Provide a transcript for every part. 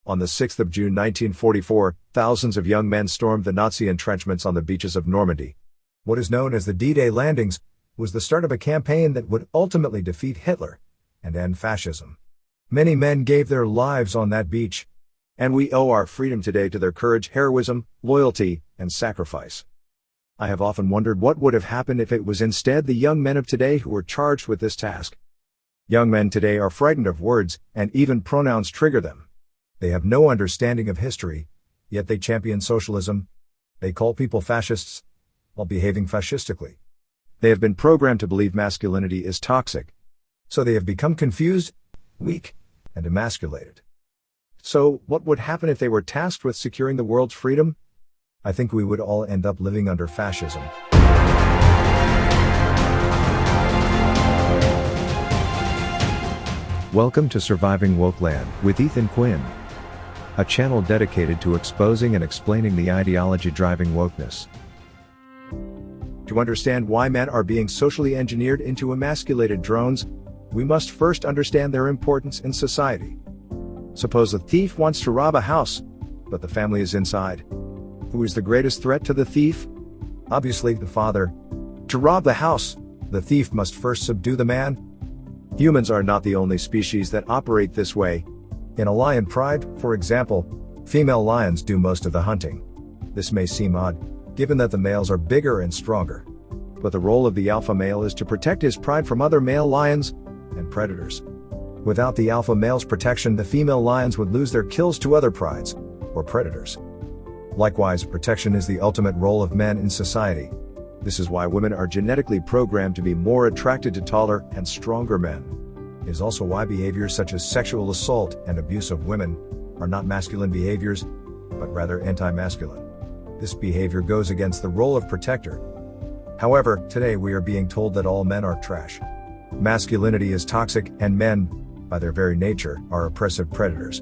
On the 6th of June 1944, thousands of young men stormed the Nazi entrenchments on the beaches of Normandy. What is known as the D-Day landings was the start of a campaign that would ultimately defeat Hitler and end fascism. Many men gave their lives on that beach, and we owe our freedom today to their courage, heroism, loyalty, and sacrifice. I have often wondered what would have happened if it was instead the young men of today who were charged with this task. Young men today are frightened of words, and even pronouns trigger them. They have no understanding of history, yet they champion socialism. They call people fascists, while behaving fascistically. They have been programmed to believe masculinity is toxic. So they have become confused, weak, and emasculated. So, what would happen if they were tasked with securing the world's freedom? I think we would all end up living under fascism. Welcome to Surviving Wokeland with Ethan Quinn, a channel dedicated to exposing and explaining the ideology driving wokeness. To understand why men are being socially engineered into emasculated drones, we must first understand their importance in society. Suppose a thief wants to rob a house, but the family is inside. Who is the greatest threat to the thief? Obviously, the father. To rob the house, the thief must first subdue the man. Humans are not the only species that operate this way. In a lion pride, for example, female lions do most of the hunting. This may seem odd, given that the males are bigger and stronger. But the role of the alpha male is to protect his pride from other male lions and predators. Without the alpha male's protection, the female lions would lose their kills to other prides or predators. Likewise, protection is the ultimate role of men in society. This is why women are genetically programmed to be more attracted to taller and stronger men. It is also why behaviors such as sexual assault and abuse of women are not masculine behaviors, but rather anti-masculine. This behavior goes against the role of protector. However, today we are being told that all men are trash. Masculinity is toxic, and men, by their very nature, are oppressive predators.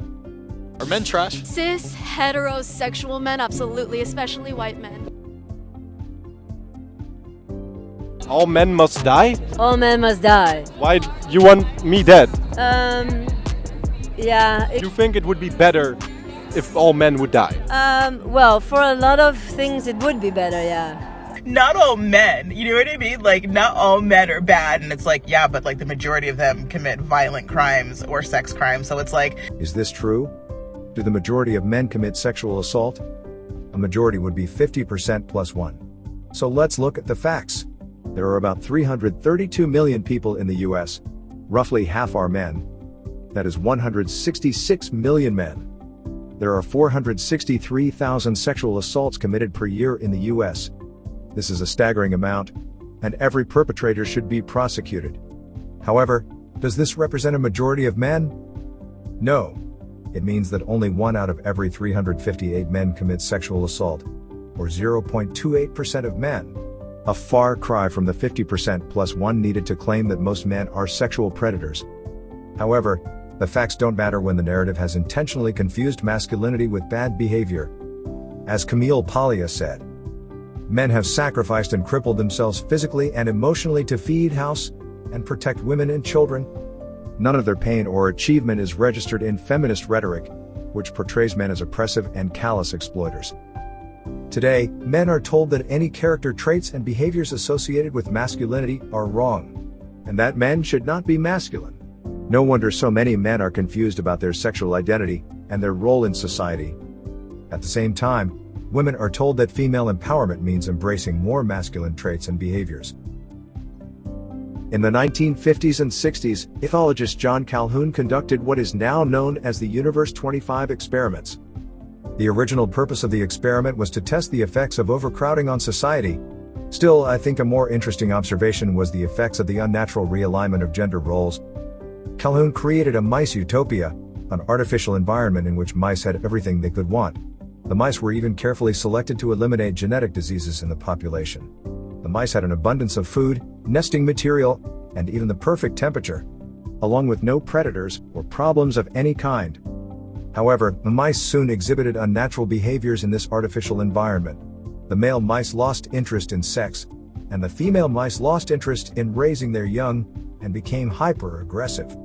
Are men trash? Cis, heterosexual men, absolutely, especially white men. All men must die? All men must die. Why you want me dead? Yeah. You think it would be better if all men would die? Well, for a lot of things it would be better, yeah. Not all men, you know what I mean? Like, not all men are bad, and it's like, yeah, but like the majority of them commit violent crimes or sex crimes, so it's like... Is this true? Do the majority of men commit sexual assault? A majority would be 50% plus 1. So let's look at the facts. There are about 332 million people in the US. Roughly half are men. That is 166 million men. There are 463,000 sexual assaults committed per year in the US. This is a staggering amount, and every perpetrator should be prosecuted. However, does this represent a majority of men? No. It means that only 1 out of every 358 men commits sexual assault, or 0.28% of men. A far cry from the 50% plus 1 needed to claim that most men are sexual predators. However, the facts don't matter when the narrative has intentionally confused masculinity with bad behavior. As Camille Paglia said, men have sacrificed and crippled themselves physically and emotionally to feed, house, and protect women and children. None of their pain or achievement is registered in feminist rhetoric, which portrays men as oppressive and callous exploiters. Today, men are told that any character traits and behaviors associated with masculinity are wrong, and that men should not be masculine. No wonder so many men are confused about their sexual identity and their role in society. At the same time, women are told that female empowerment means embracing more masculine traits and behaviors. In the 1950s and 60s, ethologist John Calhoun conducted what is now known as the Universe 25 experiments. The original purpose of the experiment was to test the effects of overcrowding on society. Still, I think a more interesting observation was the effects of the unnatural realignment of gender roles. Calhoun created a mice utopia, an artificial environment in which mice had everything they could want. The mice were even carefully selected to eliminate genetic diseases in the population. The mice had an abundance of food, nesting material, and even the perfect temperature, along with no predators or problems of any kind. However, the mice soon exhibited unnatural behaviors in this artificial environment. The male mice lost interest in sex, and the female mice lost interest in raising their young, and became hyper-aggressive.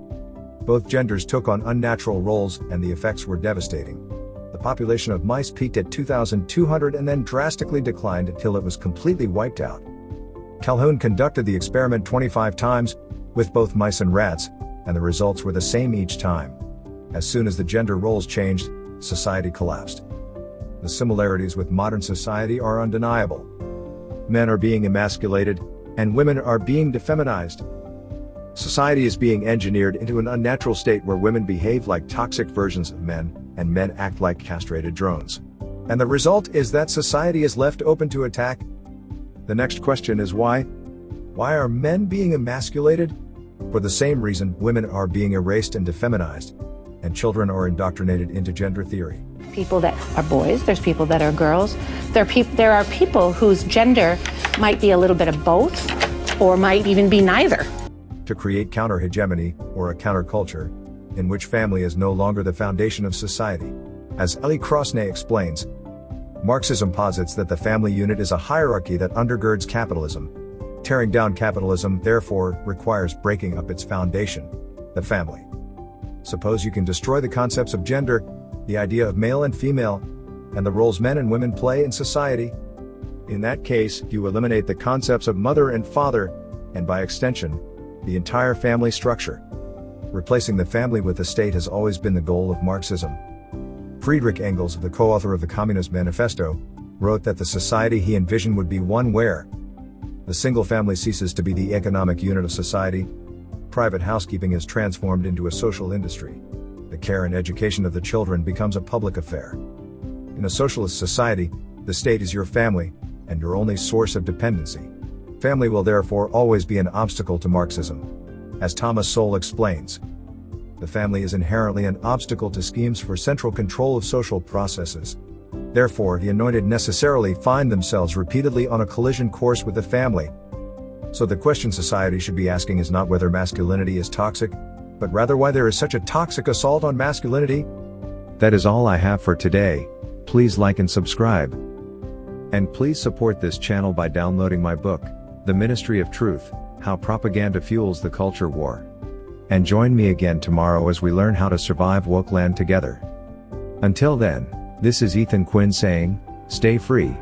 Both genders took on unnatural roles, and the effects were devastating. The population of mice peaked at 2,200 and then drastically declined until it was completely wiped out. Calhoun conducted the experiment 25 times, with both mice and rats, and the results were the same each time. As soon as the gender roles changed, society collapsed. The similarities with modern society are undeniable. Men are being emasculated, and women are being defeminized. Society is being engineered into an unnatural state where women behave like toxic versions of men, and men act like castrated drones. And the result is that society is left open to attack. The next question is why? Why are men being emasculated? For the same reason, women are being erased and defeminized, and children are indoctrinated into gender theory. People that are boys, there's people that are girls. There are people whose gender might be a little bit of both, or might even be neither. To create counter-hegemony, or a counterculture, in which family is no longer the foundation of society. As Elie Krosnay explains, Marxism posits that the family unit is a hierarchy that undergirds capitalism. Tearing down capitalism, therefore, requires breaking up its foundation, the family. Suppose you can destroy the concepts of gender, the idea of male and female, and the roles men and women play in society. In that case, you eliminate the concepts of mother and father, and by extension, the entire family structure. Replacing the family with the state has always been the goal of Marxism. Friedrich Engels, the co-author of the Communist Manifesto, wrote that the society he envisioned would be one where the single family ceases to be the economic unit of society. Private housekeeping is transformed into a social industry. The care and education of the children becomes a public affair. In a socialist society, the state is your family, and your only source of dependency. Family will therefore always be an obstacle to Marxism. As Thomas Sowell explains, the family is inherently an obstacle to schemes for central control of social processes. Therefore, the anointed necessarily find themselves repeatedly on a collision course with the family. So the question society should be asking is not whether masculinity is toxic, but rather why there is such a toxic assault on masculinity. That is all I have for today. Please like and subscribe. And please support this channel by downloading my book, The Ministry of Truth, How Propaganda Fuels the Culture War. And join me again tomorrow as we learn how to survive woke land together. Until then, this is Ethan Quinn saying, stay free.